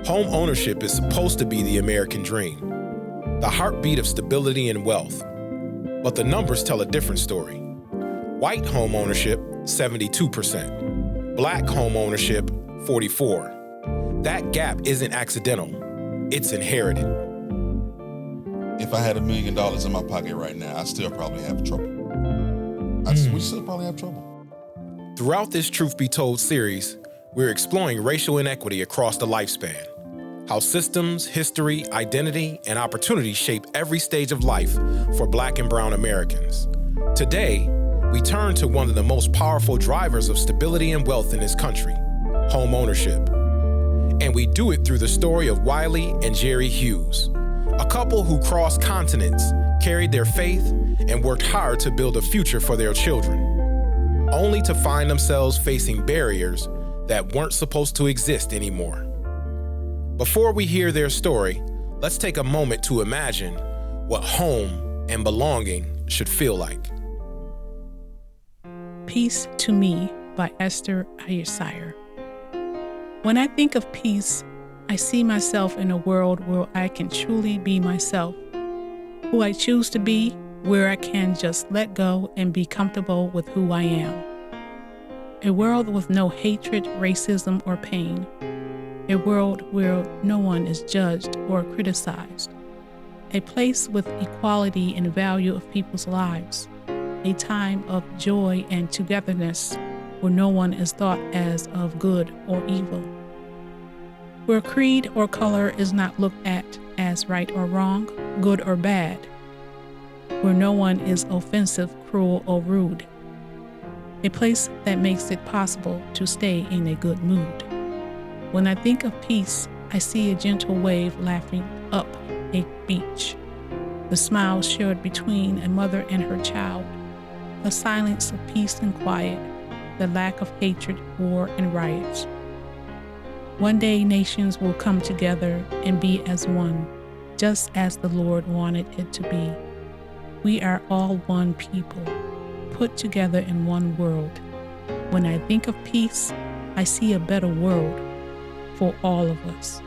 Home ownership is supposed to be the American dream, the heartbeat of stability and wealth. But the numbers tell a different story. White home ownership, 72%. Black home ownership, 44%. That gap isn't accidental, it's inherited. If I had $1 million in my pocket right now, I still probably have trouble. We still probably have trouble. Throughout this Truth Be Told series, we're exploring racial inequity across the lifespan. How systems, history, identity, and opportunity shape every stage of life for Black and brown Americans. Today, we turn to one of the most powerful drivers of stability and wealth in this country, home ownership. And we do it through the story of Wylie and Njeri Hughes, a couple who crossed continents, carried their faith, and worked hard to build a future for their children, only to find themselves facing barriers that weren't supposed to exist anymore. Before we hear their story, let's take a moment to imagine what home and belonging should feel like. Peace to Me by Esther Ayesire. When I think of peace, I see myself in a world where I can truly be myself, who I choose to be, where I can just let go and be comfortable with who I am. A world with no hatred, racism, or pain. A world where no one is judged or criticized. A place with equality and value of people's lives. A time of joy and togetherness where no one is thought as of good or evil. Where creed or color is not looked at as right or wrong, good or bad. Where no one is offensive, cruel, or rude. A place that makes it possible to stay in a good mood. When I think of peace, I see a gentle wave laughing up a beach. The smile shared between a mother and her child. The silence of peace and quiet. The lack of hatred, war, and riots. One day nations will come together and be as one, just as the Lord wanted it to be. We are all one people, put together in one world. When I think of peace, I see a better world for all of us.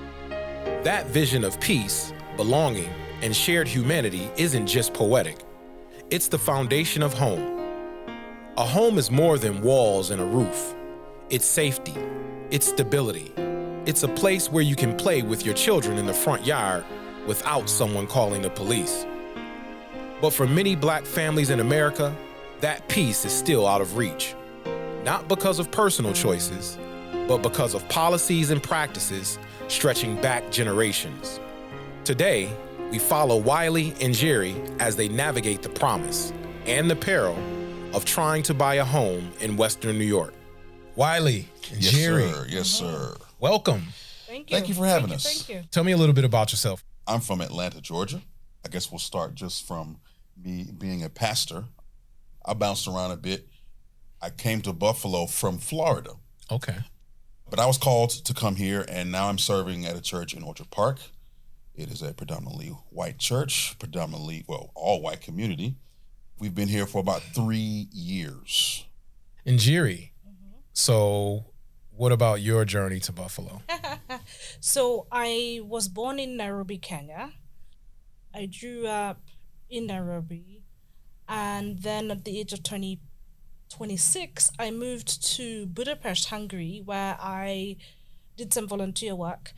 That vision of peace, belonging, and shared humanity isn't just poetic. It's the foundation of home. A home is more than walls and a roof. It's safety. It's stability. It's a place where you can play with your children in the front yard without someone calling the police. But for many Black families in America, that peace is still out of reach. Not because of personal choices, but because of policies and practices stretching back generations. Today, we follow Wylie and Njeri as they navigate the promise and the peril of trying to buy a home in Western New York. Wylie and Njeri. Yes, sir. Welcome. Thank you. Thank you for having us. Thank you. Tell me a little bit about yourself. I'm from Atlanta, Georgia. I guess we'll start just from me being a pastor. I bounced around a bit. I came to Buffalo from Florida. Okay. But I was called to come here, and now I'm serving at a church in Orchard Park. It is a predominantly white church, all white community. We've been here for about 3 years. And Njeri, so what about your journey to Buffalo? So I was born in Nairobi, Kenya. I grew up in Nairobi, and then at the age of 26, I moved to Budapest, Hungary, where I did some volunteer work.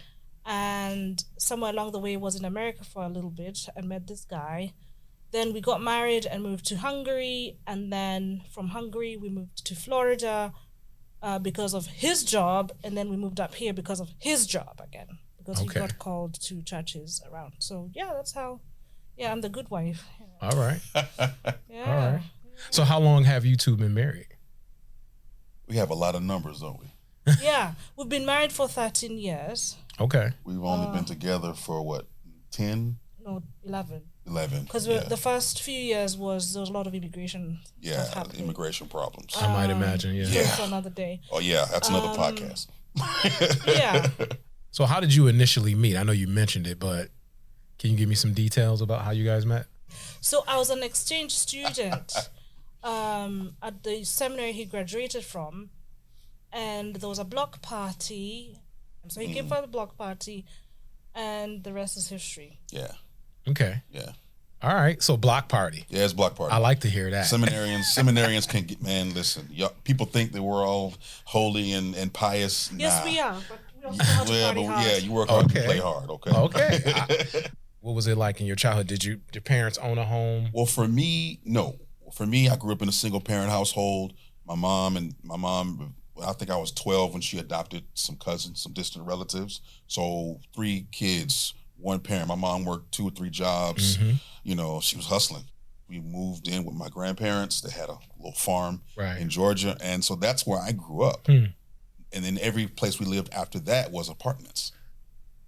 And somewhere along the way was in America for a little bit. I met this guy. Then we got married and moved to Hungary. And then from Hungary, we moved to Florida because of his job. And then we moved up here because of his job again, because he got called to churches around. So yeah, that's how, I'm the good wife. All right. Yeah. All right. So how long have you two been married? We have a lot of numbers, don't we? Yeah, we've been married for 13 years. Okay. We've only been together for 10? No, 11. 11. Because the first few years there was a lot of immigration. Yeah, immigration problems. I might imagine, yeah. For another day. Oh yeah, that's another podcast. Yeah. So how did you initially meet? I know you mentioned it, but can you give me some details about how you guys met? So I was an exchange student at the seminary he graduated from, and there was a block party, So he came for the block party, and the rest is history. Yeah. Okay. Yeah. All right. So block party. Yeah, it's block party. I like to hear that. Seminarians can get, man, listen, people think that we're all holy and pious. Yes, nah. we are. But we also have to party hard. Yeah, you work hard to play hard, okay? Okay. What was it like in your childhood? Did your parents own a home? Well, for me, no. For me, I grew up in a single parent household. My mom, I think I was 12 when she adopted some cousins, some distant relatives. So 3 kids, 1 parent. My mom worked 2 or 3 jobs. Mm-hmm. You know, she was hustling. We moved in with my grandparents. They had a little farm in Georgia. And so that's where I grew up. And then every place we lived after that was apartments.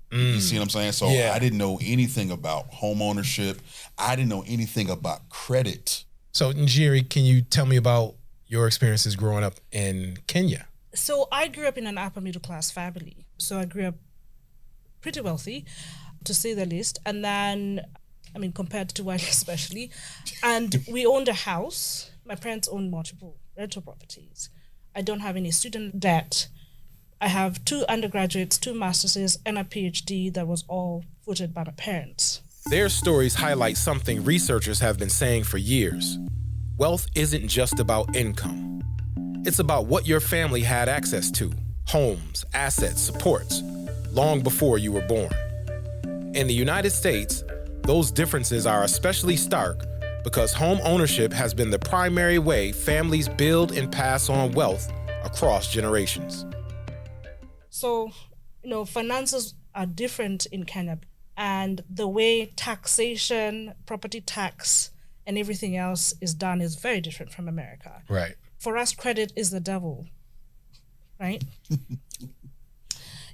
You see what I'm saying? So I didn't know anything about home ownership. I didn't know anything about credit. So Njeri, can you tell me about your experiences growing up in Kenya? So I grew up in an upper middle class family. So I grew up pretty wealthy, to say the least. And then, I mean, compared to Wylie especially. And we owned a house. My parents owned multiple rental properties. I don't have any student debt. I have 2 undergraduates, 2 master's, and a PhD that was all footed by my parents. Their stories highlight something researchers have been saying for years. Wealth isn't just about income. It's about what your family had access to, homes, assets, supports, long before you were born. In the United States, those differences are especially stark because home ownership has been the primary way families build and pass on wealth across generations. So, finances are different in Kenya, and the way taxation, property tax, and everything else is done is very different from America. Right. For us, credit is the devil, right?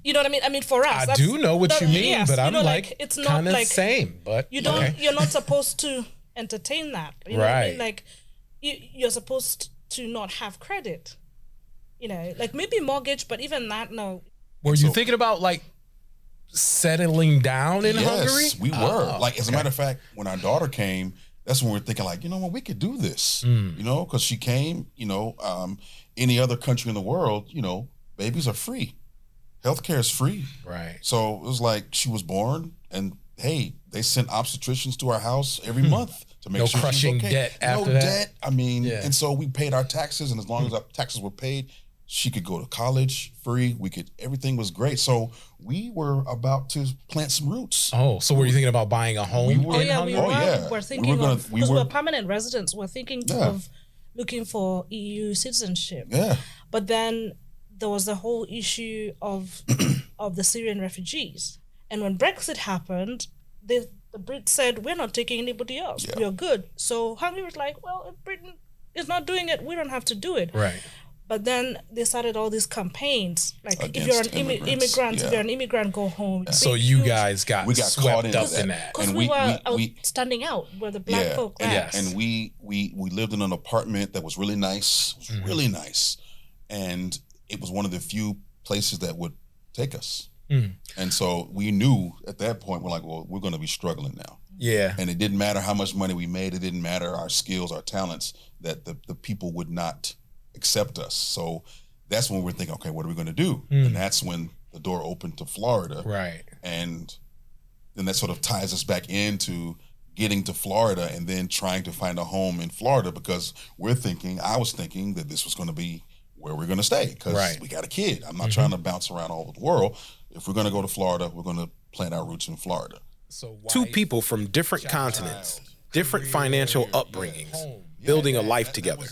You know what I mean? I mean, for us, I do know what you mean, yes, but I'm it's not kind of like same. But you're not supposed to entertain that. You know what I mean? Like you're supposed to not have credit. Like maybe mortgage, but even that, no. Were you thinking about like settling down in Hungary? Yes, we were. As a matter of fact, when our daughter came, that's when we were thinking like, you know what, we could do this. Because she came, any other country in the world, babies are free. Healthcare is free. Right. So it was like she was born and hey, they sent obstetricians to our house every month to make sure she was okay. Debt after that. No debt. I mean, and so we paid our taxes, and as long as our taxes were paid, she could go to college free. Everything was great. So we were about to plant some roots. Oh, so were you thinking about buying a home? We were thinking because we're permanent residents. We're thinking of looking for EU citizenship. Yeah. But then there was the whole issue of the Syrian refugees. And when Brexit happened, the Brits said, we're not taking anybody else. Yeah. We are good. So Hungary was like, well, if Britain is not doing it, we don't have to do it. Right. But then they started all these campaigns, like against if you're an immigrant, if you're an immigrant, go home. Yeah. So you guys got swept up in that. Because we were standing out where the black folk were. Yes. And we lived in an apartment that was really nice. It was really nice. And it was one of the few places that would take us. And so we knew at that point, we're like, well, we're going to be struggling now. Yeah. And it didn't matter how much money we made. It didn't matter our skills, our talents, that the people would not accept us. So that's when we're thinking, okay, what are we going to do? And that's when the door opened to Florida. Right. And then that sort of ties us back into getting to Florida and then trying to find a home in Florida, because I was thinking that this was going to be where we're going to stay, because we got a kid. I'm not trying to bounce around all over the world. If we're going to go to Florida, we're going to plant our roots in Florida. So 2 people from different continents, different financial upbringings, building a life together.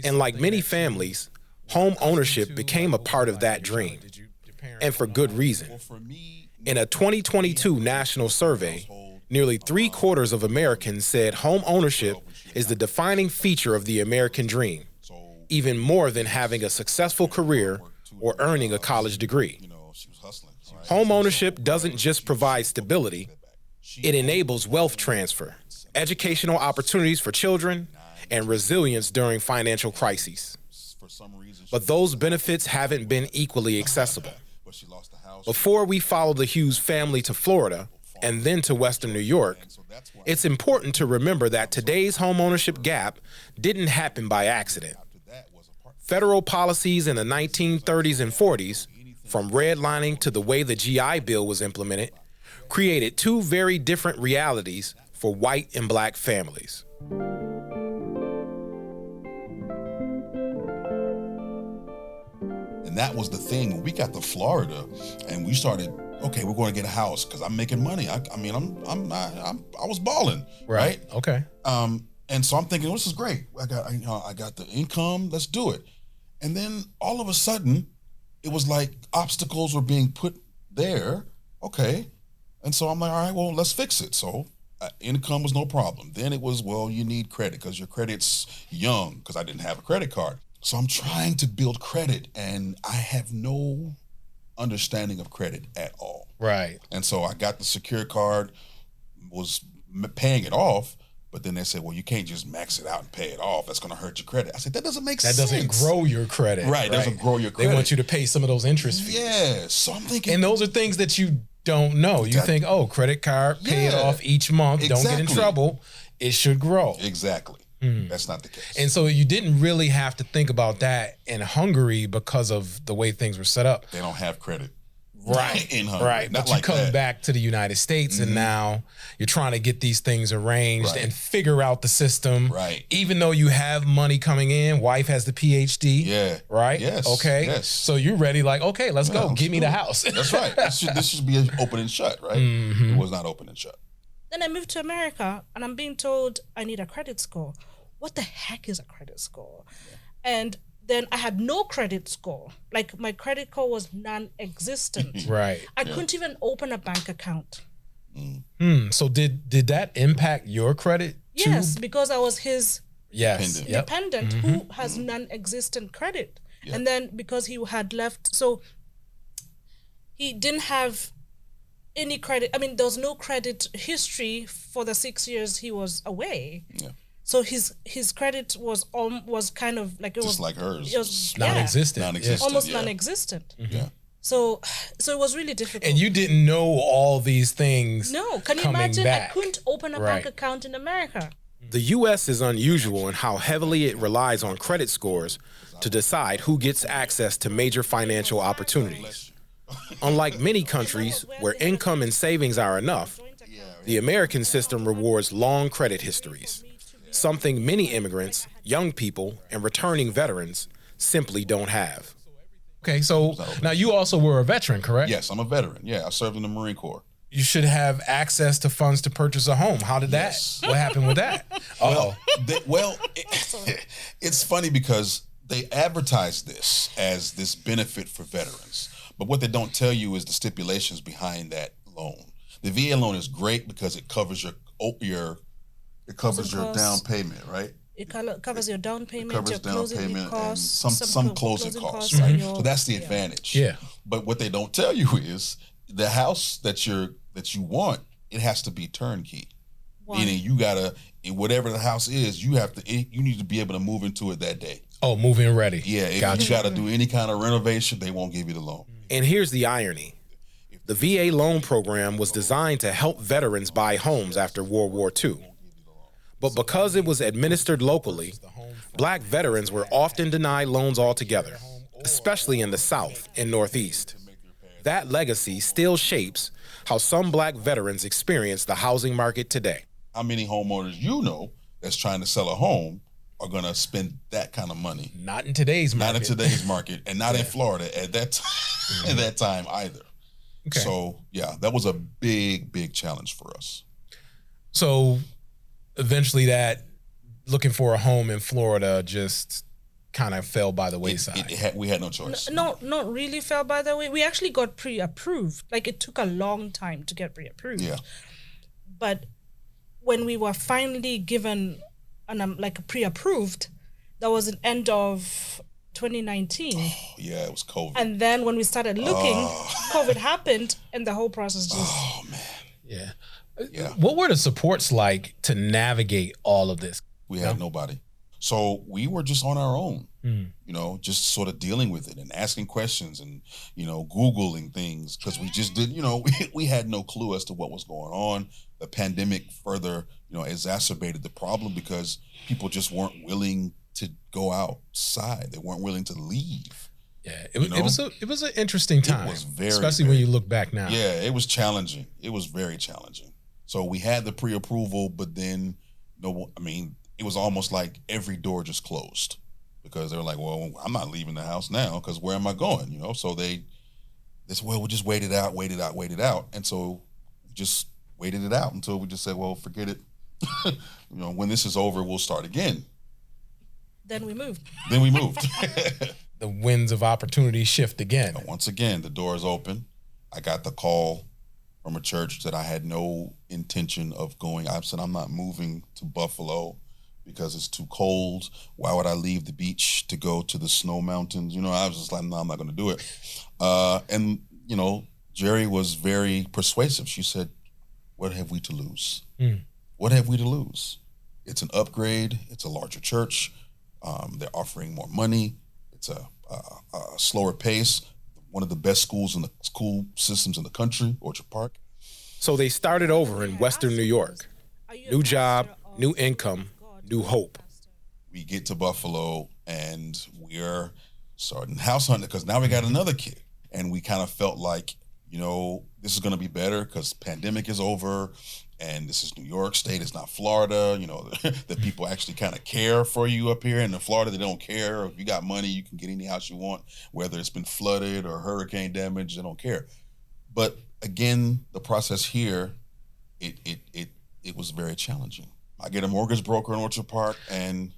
And like many families, home ownership became a part of that dream, and for good reason. In a 2022 national survey, nearly 3/4 of Americans said home ownership is the defining feature of the American dream, even more than having a successful career or earning a college degree. Home ownership doesn't just provide stability, it enables wealth transfer, educational opportunities for children, and resilience during financial crises. But those benefits haven't been equally accessible. Before we follow the Hughes family to Florida and then to Western New York, it's important to remember that today's homeownership gap didn't happen by accident. Federal policies in the 1930s and 40s from redlining to the way the GI Bill was implemented, created two very different realities for white and black families. And that was the thing. When we got to Florida and we started, okay, we're going to get a house because I'm making money. I was balling, right? Okay. And so I'm thinking, this is great. I got the income. Let's do it. And then all of a sudden, it was like obstacles were being put there. Okay. And so I'm like, all right, well, let's fix it. So income was no problem. Then it was, well, you need credit because your credit's young, because I didn't have a credit card. So I'm trying to build credit and I have no understanding of credit at all. Right. And so I got the secure card, was paying it off, but then they said, well, you can't just max it out and pay it off. That's going to hurt your credit. I said, that doesn't make sense. That doesn't grow your credit. Right, doesn't grow your credit. They want you to pay some of those interest fees. Yeah, so I'm thinking. And those are things that you don't know. You think, oh, credit card, pay it off each month, don't get in trouble. It should grow. Exactly. That's not the case. And so you didn't really have to think about that in Hungary because of the way things were set up. They don't have credit. Right. In Hungary. Right. Not But like you come that. back to the United States and now you're trying to get these things arranged and figure out the system. Right. Even though you have money coming in, wife has the PhD. Yeah. Right? Yes. Okay. Yes. So you're ready, like, okay, let's go. Give me the house. That's right. This should be open and shut, right? It was not open and shut. Then I moved to America and I'm being told I need a credit score. What the heck is a credit score? And then I had no credit score. Like my credit score was non-existent. Right. I couldn't even open a bank account. So did that impact your credit too? Yes, because I was his Yes. Yep. dependent who has non-existent credit. Yep. And then because he had left, so he didn't have any credit. I mean, there was no credit history for the 6 years he was away. Yeah. So his credit was kind of like it Just was like hers. It was Non-existent. Non-existent. almost yeah. non-existent. Yeah. So it was really difficult. And you didn't know all these things. No, can you coming imagine? back. I couldn't open a Right. bank account in America. The U.S. is unusual in how heavily it relies on credit scores to decide who gets access to major financial opportunities. Unlike many countries where income and savings are enough, the American system rewards long credit histories, something many immigrants, young people, and returning veterans simply don't have. Okay, so now you also were a veteran, correct? Yes, I'm a veteran. Yeah, I served in the Marine Corps. You should have access to funds to purchase a home. How did that? Yes. What happened with that? It's funny because they advertise this as this benefit for veterans, but what they don't tell you is the stipulations behind that loan. The VA loan is great because it covers your down payment, right? It covers your down payment, Covers your down closing payment costs, and some closing costs, right? So that's the advantage. Yeah. But what they don't tell you is the house that you want, it has to be turnkey. Why? Meaning you gotta, whatever the house is, you need to be able to move into it that day. Oh, move-in ready. Yeah, if Gotcha. you gotta do any kind of renovation, they won't give you the loan. And here's the irony. The VA loan program was designed to help veterans buy homes after World War II. But because it was administered locally, black veterans were often denied loans altogether, especially in the South and Northeast. That legacy still shapes how some black veterans experience the housing market today. How many homeowners you know that's trying to sell a home are gonna spend that kind of money? Not in today's market. Not in today's market, and not in Florida at that time, at that time either. Okay. So yeah, that was a big challenge for us. So eventually that looking for a home in Florida just kind of fell by the wayside. We had no choice. No, not really fell by the way. We actually got pre-approved. Like it took a long time to get pre-approved. Yeah. But when we were finally given like pre-approved, that was the end of 2019. Yeah, it was COVID. And then when we started looking, COVID happened and the whole process just... Oh man. Yeah. Yeah. What were the supports like to navigate all of this? We had nobody. So we were just on our own, just sort of dealing with it and asking questions and, Googling things because we just didn't, we had no clue as to what was going on. The pandemic further, exacerbated the problem because people just weren't willing to go outside. They weren't willing to leave. Yeah, it was an interesting time. It was very, especially when you look back now. Yeah, it was challenging. It was very challenging. So we had the pre-approval, but then it was almost like every door just closed because they were like, well, I'm not leaving the house now because where am I going? So they said, well, we'll just wait it out. And so we just waited it out until we just said, well, forget it. When this is over, we'll start again. Then we moved. The winds of opportunity shift again. And once again, the door is open. I got the call from a church that I had no intention of going. I said, I'm not moving to Buffalo because it's too cold. Why would I leave the beach to go to the snow mountains? I was just like, no, I'm not going to do it. And Njeri was very persuasive. She said, what have we to lose? What have we to lose? It's an upgrade. It's a larger church. They're offering more money. It's a slower pace. One of the best schools in the school systems in the country, Orchard Park. So they started over in Western New York. New job, new income, new hope. We get to Buffalo and we're starting house hunting because now we got another kid. And we kind of felt like, this is going to be better because pandemic is over and this is New York State. It's not Florida. The people actually kind of care for you up here. And in Florida, they don't care. If you got money, you can get any house you want, whether it's been flooded or hurricane damage. They don't care. But again, the process here, it was very challenging. I get a mortgage broker in Orchard Park, and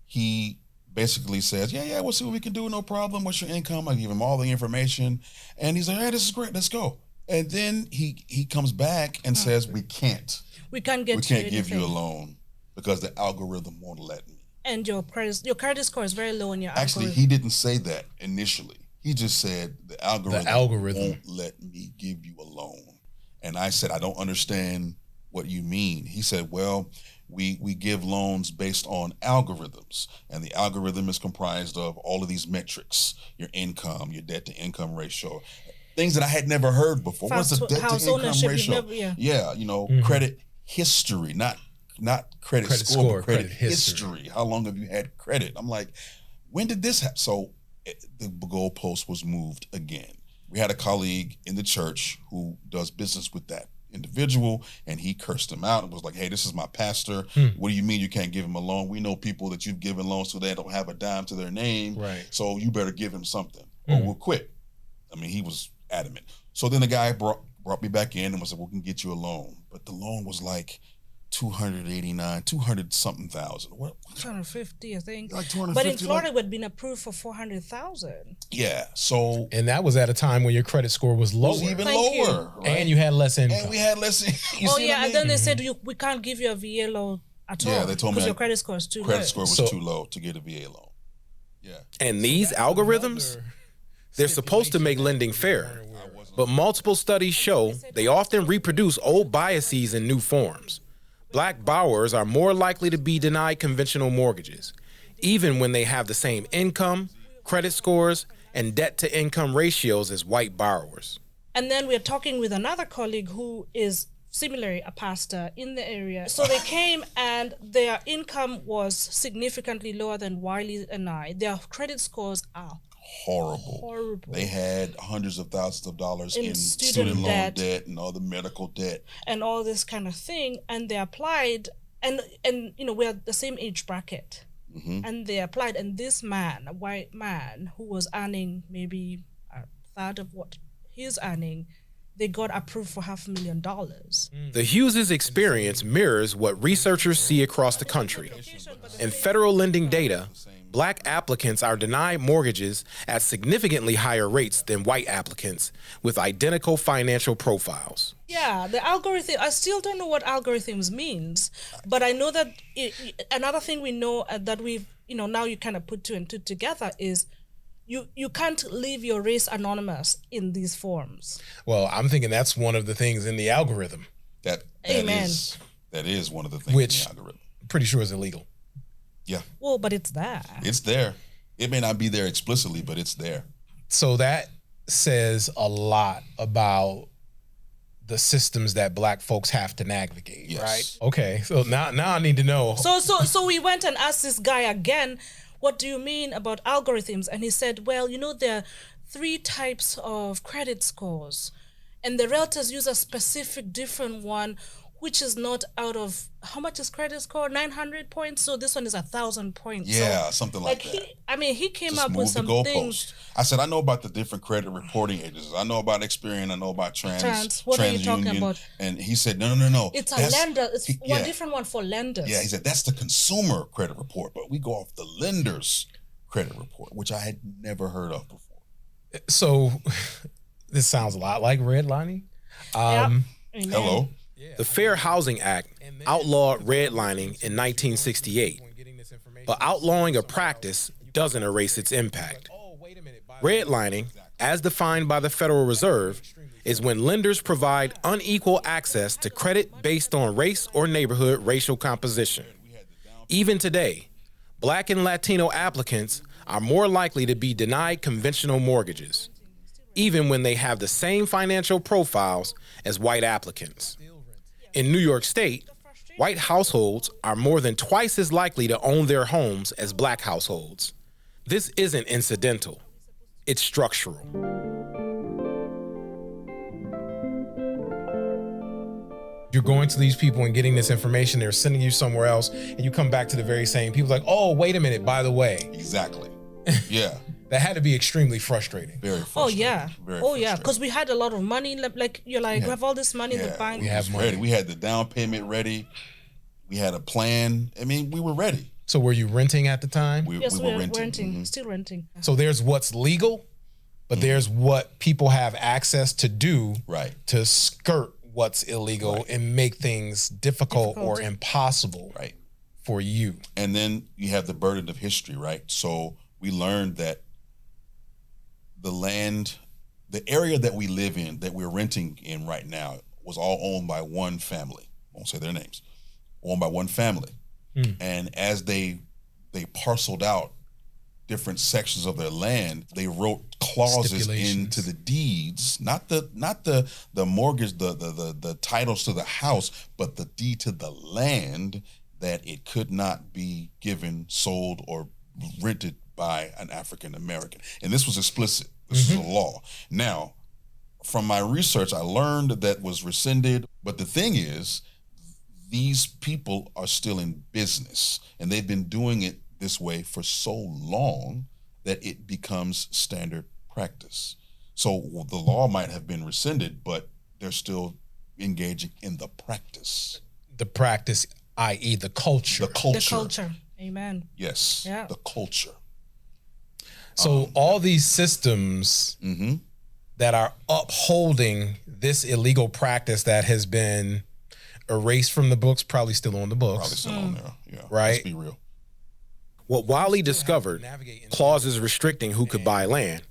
he basically says, yeah, we'll see what we can do. No problem. What's your income? I give him all the information. And he's like, hey, this is great. Let's go. And then he comes back and says, we can't give you a loan because the algorithm won't let me. And your credit score is very low in your Actually, he didn't say that initially. He just said the algorithm won't let me give you a loan. And I said, I don't understand what you mean. He said, well, we give loans based on algorithms, and the algorithm is comprised of all of these metrics: your income, your debt to income ratio, things that I had never heard before. What's a debt to income ratio? Credit history, not credit score, but credit history. How long have you had credit? I'm like, when did this happen? So the goalpost was moved again. We had a colleague in the church who does business with that individual, and he cursed him out and was like, hey, this is my pastor. What do you mean you can't give him a loan? We know people that you've given loans to, they don't have a dime to their name. Right. So you better give him something or we'll quit. He was adamant. So then the guy brought me back in and was like, we can get you a loan. But the loan was like 200 something thousand. What? 250, I think. Like 250. But in Florida, it would have been approved for 400,000. Yeah. So. And that was at a time when your credit score was lower. It was even lower. Right? And you had less income. And we had less income. And then they said we can't give you a VA loan at all. Yeah, they told me because your credit score is too low. Credit score was too low to get a VA loan. Yeah. And these algorithms, they're supposed to make lending fair. But multiple studies show they often reproduce old biases in new forms. Black borrowers are more likely to be denied conventional mortgages, even when they have the same income, credit scores, and debt-to-income ratios as white borrowers. And then we're talking with another colleague who is similarly a pastor in the area. So they came and their income was significantly lower than Wylie and I. Their credit scores are horrible. They had hundreds of thousands of dollars in student loan debt and all the medical debt and all this kind of thing. And they applied, and we're the same age bracket. And they applied, and this man, a white man who was earning maybe a third of what he's earning, they got approved for $500,000. The Hughes' experience mirrors what researchers see across the country. In federal lending data, Black applicants are denied mortgages at significantly higher rates than white applicants with identical financial profiles. Yeah, the algorithm, I still don't know what algorithms means, but I know that another thing we know that we've, now you kind of put two and two together is you can't leave your race anonymous in these forms. Well, I'm thinking that's one of the things in the algorithm. That is one of the things which in the algorithm. Pretty sure is illegal. Yeah. Well, but it's there. It's there. It may not be there explicitly, but it's there. So that says a lot about the systems that Black folks have to navigate, right? Okay. So now I need to know. So we went and asked this guy again, what do you mean about algorithms? And he said, well, there are 3 types of credit scores. And the realtors use a specific different one, which is not out of, how much is credit score? 900 points. So this one is 1,000 points. Yeah, so, something like that. He came Just up with some things. I said, I know about the different credit reporting agencies. I know about Experian. I know about What are you talking TransUnion. about? And he said, no. It's a lender. It's one different one for lenders. Yeah, he said, that's the consumer credit report, but we go off the lender's credit report, which I had never heard of before. So this sounds a lot like redlining. Hello. The Fair Housing Act outlawed redlining in 1968, but outlawing a practice doesn't erase its impact. Redlining, as defined by the Federal Reserve, is when lenders provide unequal access to credit based on race or neighborhood racial composition. Even today, Black and Latino applicants are more likely to be denied conventional mortgages, even when they have the same financial profiles as white applicants. In New York State, white households are more than twice as likely to own their homes as Black households. This isn't incidental, it's structural. You're going to these people and getting this information, they're sending you somewhere else, and you come back to the very same people like, oh, wait a minute, by the way. Exactly. Yeah. That had to be extremely frustrating. Very frustrating. Oh, yeah. Very Because we had a lot of money. Like, you're like, we have all this money in the bank. We have money. Ready. We had the down payment ready. We had a plan. I mean, we were ready. So were you renting at the time? Yes, we were renting. Mm-hmm. Still renting. So there's what's legal, but there's what people have access to do to skirt what's illegal and make things difficult or impossible for you. And then you have the burden of history, right? So we learned that the land, the area that we live in, that we're renting in right now, was all owned by one family. I won't say their names. Owned by one family. And as they parceled out different sections of their land, they wrote clauses into the deeds, not the mortgage, the titles to the house, but the deed to the land, that it could not be given, sold, or rented by an African American. And this was explicit. This is a law. Now, from my research, I learned that was rescinded. But the thing is, these people are still in business, and they've been doing it this way for so long that it becomes standard practice. So the law might have been rescinded, but they're still engaging in the practice. The practice, i.e. the culture. The culture. The culture. Amen. Yes. Yeah. The culture. So all these systems that are upholding this illegal practice that has been erased from the books, probably still on the books. Probably still on there, yeah. Right? Let's be real. What Wylie discovered, clauses restricting who could buy land,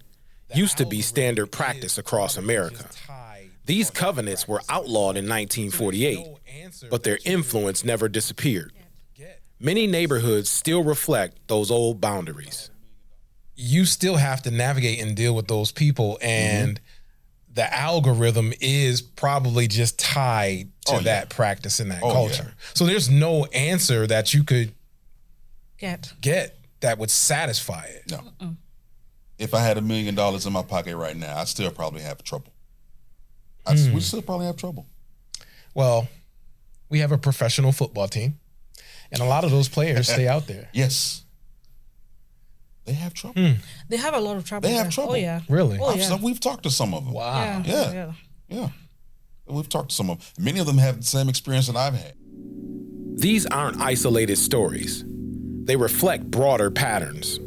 used to be standard practice across America. These covenants were outlawed in 1948, but their influence never disappeared. Many neighborhoods still reflect those old boundaries. You still have to navigate and deal with those people, and the algorithm is probably just tied to that practice and that culture. Yeah. So there's no answer that you could get that would satisfy it. No. If I had $1 million in my pocket right now, I'd still probably have trouble. We still probably have trouble. Well, we have a professional football team, and a lot of those players stay out there. Yes. They have trouble. They have a lot of trouble. They have trouble. Oh, yeah. Really? Oh, yeah. We've talked to some of them. Wow. Yeah. We've talked to some of them. Many of them have the same experience that I've had. These aren't isolated stories. They reflect broader patterns.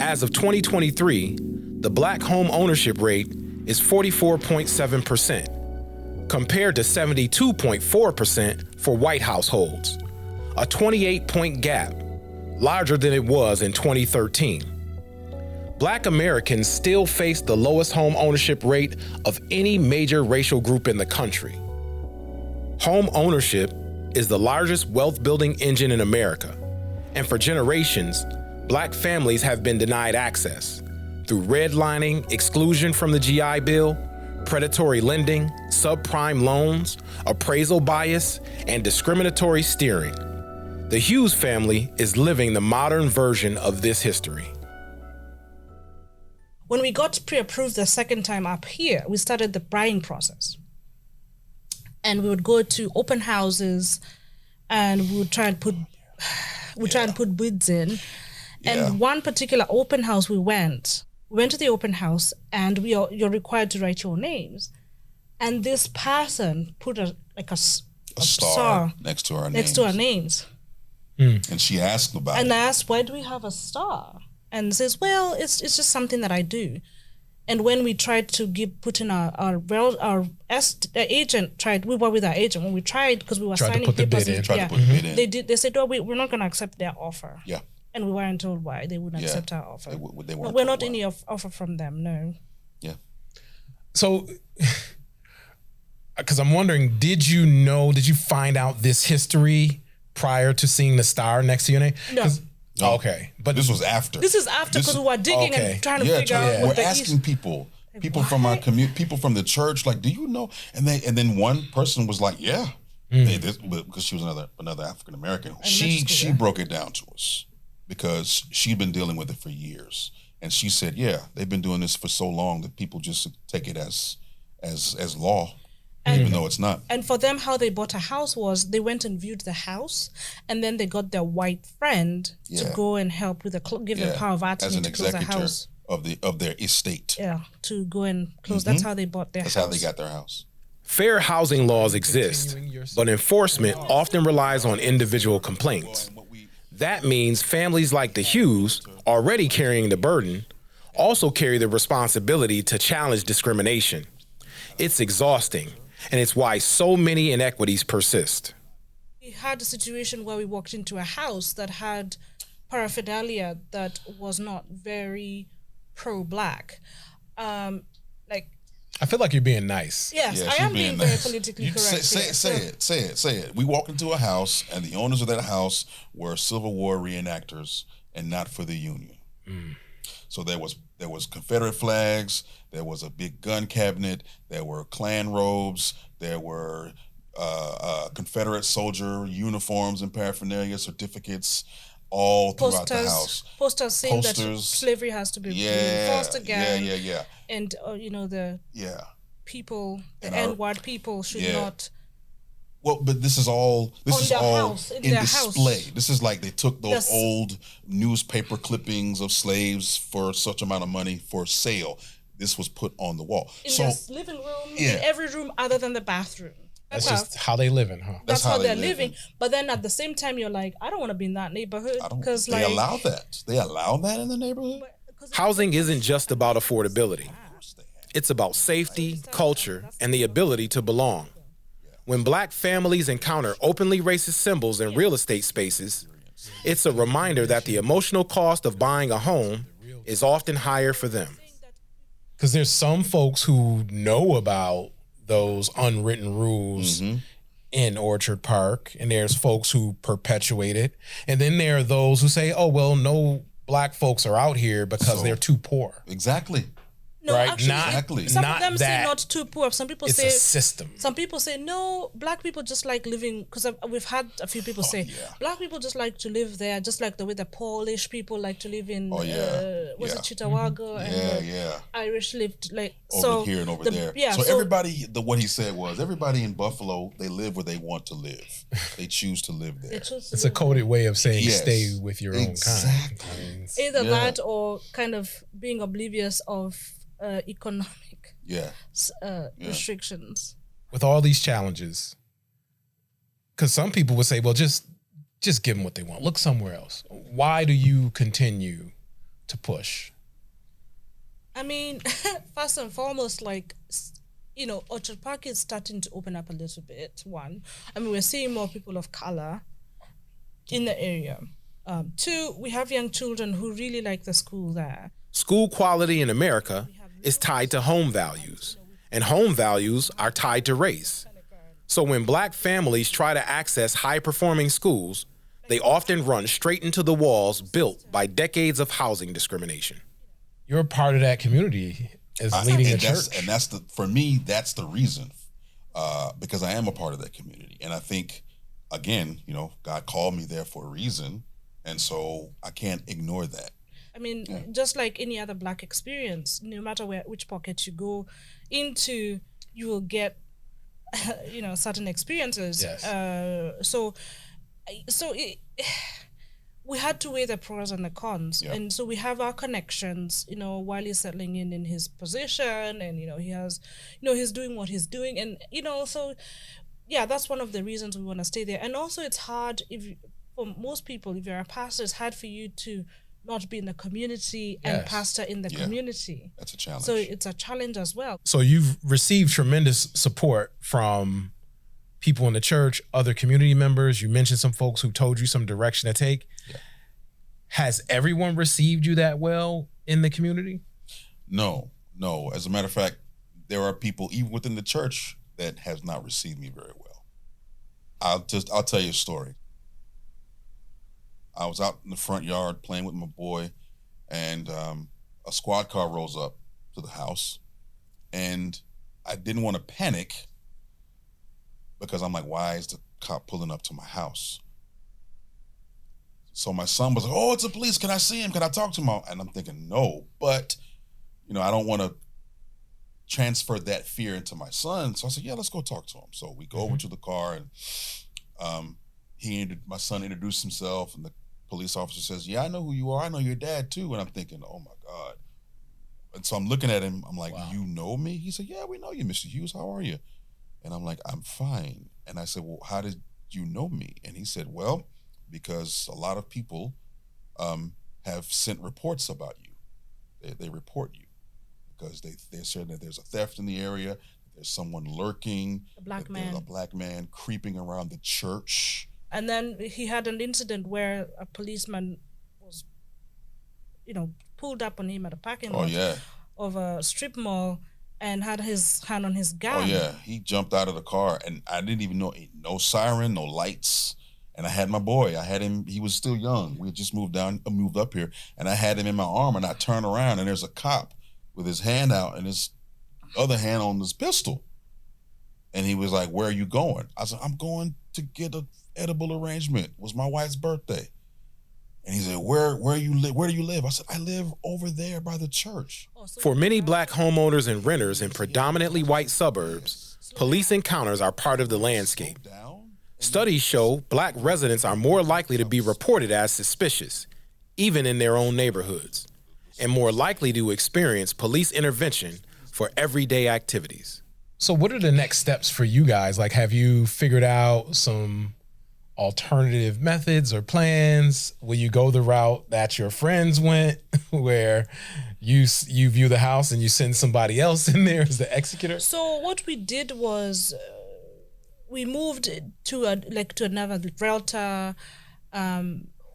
As of 2023, the Black home ownership rate is 44.7%, compared to 72.4% for white households, a 28-point gap, larger than it was in 2013. Black Americans still face the lowest home ownership rate of any major racial group in the country. Home ownership is the largest wealth-building engine in America, and for generations, Black families have been denied access through redlining, exclusion from the GI Bill, predatory lending, subprime loans, appraisal bias, and discriminatory steering. The Hughes family is living the modern version of this history. When we got pre-approved the second time up here, we started the buying process. And we would go to open houses and we would try and put bids in. And one particular open house we went to the open house and you're required to write your names. And this person put a star next to our names. And she asked about it. And I asked, why do we have a star? And says, well, it's just something that I do. And when we tried to put in our agent tried, we were with our agent when we tried because we were signing papers. They said, oh, we're not going to accept their offer. Yeah. And we weren't told why they wouldn't accept our offer. We're not any offer from them, no. Yeah. So, because I'm wondering, did you find out this history prior to seeing the star next to your name? No. Okay, but this was after. This is after because we were digging and trying to figure out what we're asking people from our community, people from the church, like, do you know? And then one person was like, yeah, because she was another African American. She broke it down to us because she'd been dealing with it for years, and she said, yeah, they've been doing this for so long that people just take it as law. Even though it's not. And for them, how they bought a house was they went and viewed the house, and then they got their white friend to go and help with give them power of attorney to close the house of their estate. Yeah, to go and close. That's how they bought their house. That's how they got their house. Fair housing laws exist, but enforcement often relies on individual complaints. That means families like the Hughes, already carrying the burden, also carry the responsibility to challenge discrimination. It's exhausting. And it's why so many inequities persist. We had a situation where we walked into a house that had paraphernalia that was not very pro-black. I feel like you're being nice. Yes, I am being very politically correct. Say it. We walked into a house, and the owners of that house were Civil War reenactors and not for the Union. So there was Confederate flags, there was a big gun cabinet, there were Klan robes, there were Confederate soldier uniforms and paraphernalia, certificates, all throughout the house. Posters saying that slavery has to be enforced again. Yeah. And the people, the N-word people should not. Well, but this is all in display. This is like they took those old newspaper clippings of slaves for such amount of money for sale. This was put on the wall. In their living room, in every room other than the bathroom. That's just how they living, huh? That's how they're living. But then at the same time, you're like, I don't want to be in that neighborhood. Because they allow that. They allow that in the neighborhood? Housing isn't just about affordability. It's about safety, culture, and the ability to belong. When Black families encounter openly racist symbols in real estate spaces, it's a reminder that the emotional cost of buying a home is often higher for them. Because there's some folks who know about those unwritten rules in Orchard Park, and there's folks who perpetuate it. And then there are those who say, oh, well, no Black folks are out here because they're too poor. Exactly. No, right? Actually, some of them say not too poor. Some people say it's a system. Some people say no. Black people just like living because we've had a few people say Black people just like to live there, just like the way the Polish people like to live in. Was it Chittagong and Irish lived like over here and over there. Yeah. So everybody, what he said was everybody in Buffalo, they live where they want to live. They choose to live there. It's a coded way of saying stay with your own kind. Either that or kind of being oblivious of economic restrictions. With all these challenges, because some people would say, well, just give them what they want. Look somewhere else. Why do you continue to push? I mean, first and foremost, Orchard Park is starting to open up a little bit, one. I mean, we're seeing more people of color in the area. Two, we have young children who really like the school there. School quality in America is tied to home values, and home values are tied to race. So when Black families try to access high-performing schools, they often run straight into the walls built by decades of housing discrimination. You're a part of that community as leading a church. For me, that's the reason, because I am a part of that community. And I think again, God called me there for a reason. And so I can't ignore that. I mean, just like any other Black experience, no matter which pocket you go into, you will get, certain experiences. Yes. We had to weigh the pros and the cons. Yeah. And so we have our connections, while he's settling in his position, and, he has, he's doing what he's doing. And, so, yeah, that's one of the reasons we want to stay there. And also it's hard for most people, if you're a pastor, it's hard for you to not be in the community and pastor in the community. That's a challenge. So it's a challenge as well. So you've received tremendous support from people in the church, other community members. You mentioned some folks who told you some direction to take. Yeah. Has everyone received you that well in the community? No. As a matter of fact, there are people even within the church that has not received me very well. I'll tell you a story. I was out in the front yard playing with my boy, and a squad car rolls up to the house, and I didn't want to panic because I'm like, why is the cop pulling up to my house? So my son was like, oh, it's the police. Can I see him? Can I talk to him? And I'm thinking, no, but I don't want to transfer that fear into my son. So I said, yeah, let's go talk to him. So we go over to the car, and my son introduced himself, and the police officer says, yeah, I know who you are. I know your dad too. And I'm thinking, oh my God. And so I'm looking at him. I'm like, wow. You know me? He said, yeah, we know you, Mr. Hughes. How are you? And I'm like, I'm fine. And I said, well, how did you know me? And he said, well, because a lot of people have sent reports about you. They report you because they said that there's a theft in the area. There's someone lurking. A black man creeping around the church. And then he had an incident where a policeman was, pulled up on him at a parking lot of a strip mall and had his hand on his gun. Oh, yeah. He jumped out of the car, and I didn't even know, no siren, no lights. And I had my boy. I had him. He was still young. We had just moved up here, and I had him in my arm, and I turned around, and there's a cop with his hand out and his other hand on his pistol. And he was like, where are you going? I said, I'm going to get an edible arrangement. It was my wife's birthday. And he said, where do you live? I said, I live over there by the church. For many Black homeowners and renters in predominantly white suburbs, police encounters are part of the landscape. Studies show Black residents are more likely to be reported as suspicious, even in their own neighborhoods, and more likely to experience police intervention for everyday activities. So what are the next steps for you guys? Like, have you figured out some alternative methods or plans? Will you go the route that your friends went, where you view the house and you send somebody else in there as the executor? So what we did was we moved to another realtor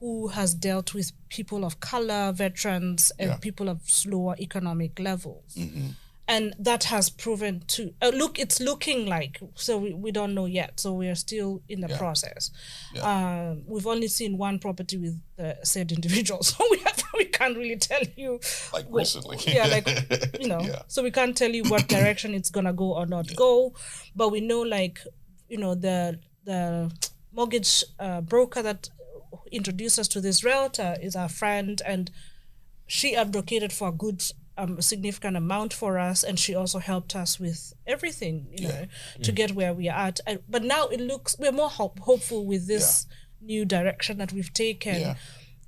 who has dealt with people of color, veterans, and people of slower economic levels. Mm-hmm. And that has proven to it's looking like, so we don't know yet. So we are still in the process. Yeah. We've only seen one property with the said individual, so we can't really tell you. Like recently. So we can't tell you what direction it's gonna go or not go. But we know, the mortgage broker that introduced us to this realtor is our friend, and she advocated for a good significant amount for us, and she also helped us with everything, to get where we are at. But now it looks we're more hopeful with this new direction that we've taken. Yeah.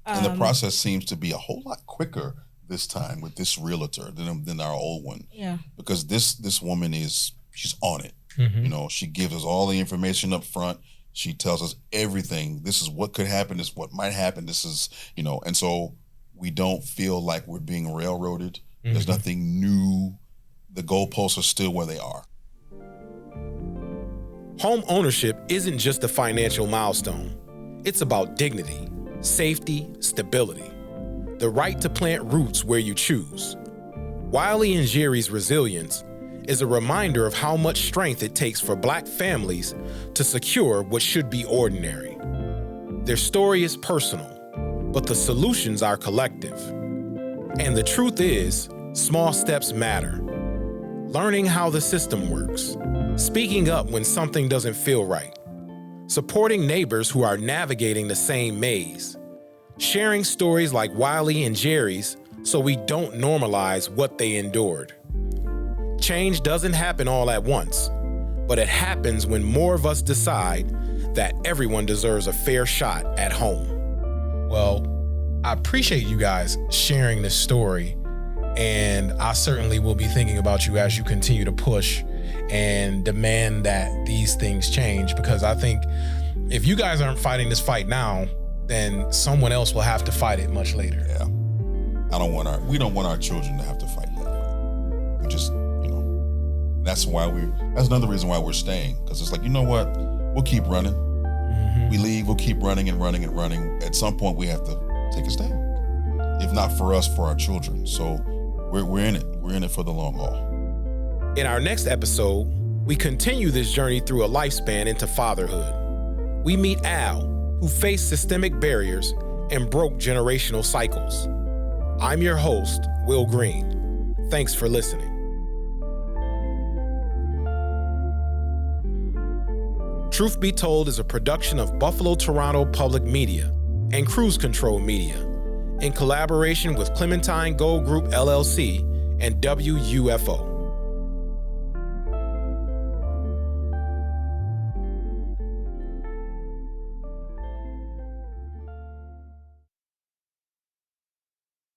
And the process seems to be a whole lot quicker this time with this realtor than our old one. Yeah. Because this woman she's on it. Mm-hmm. She gives us all the information up front. She tells us everything. This is what could happen. This is what might happen. This is, and so we don't feel like we're being railroaded. Mm-hmm. There's nothing new. The goalposts are still where they are. Home ownership isn't just a financial milestone. It's about dignity, safety, stability, the right to plant roots where you choose. Wylie and Njeri's resilience is a reminder of how much strength it takes for Black families to secure what should be ordinary. Their story is personal, but the solutions are collective. And the truth is, small steps matter. Learning how the system works, speaking up when something doesn't feel right, supporting neighbors who are navigating the same maze, sharing stories like Wylie and Njeri's so we don't normalize what they endured. Change doesn't happen all at once, but it happens when more of us decide that everyone deserves a fair shot at home. Well, I appreciate you guys sharing this story, and I certainly will be thinking about you as you continue to push and demand that these things change, because I think if you guys aren't fighting this fight now, then someone else will have to fight it much later. Yeah. We don't want our children to have to fight that fight. We just, that's another reason why we're staying. Because it's like, you know what? We'll keep running. Mm-hmm. We leave, we'll keep running and running and running. At some point we have to take a stand. If not for us, for our children. So we're in it. We're in it for the long haul. In our next episode, we continue this journey through a lifespan into fatherhood. We meet Al, who faced systemic barriers and broke generational cycles. I'm your host, Wil Green. Thanks for listening. Truth Be Told is a production of Buffalo Toronto Public Media and Cruise Control Media in collaboration with Clementine Gold Group LLC and WUFO.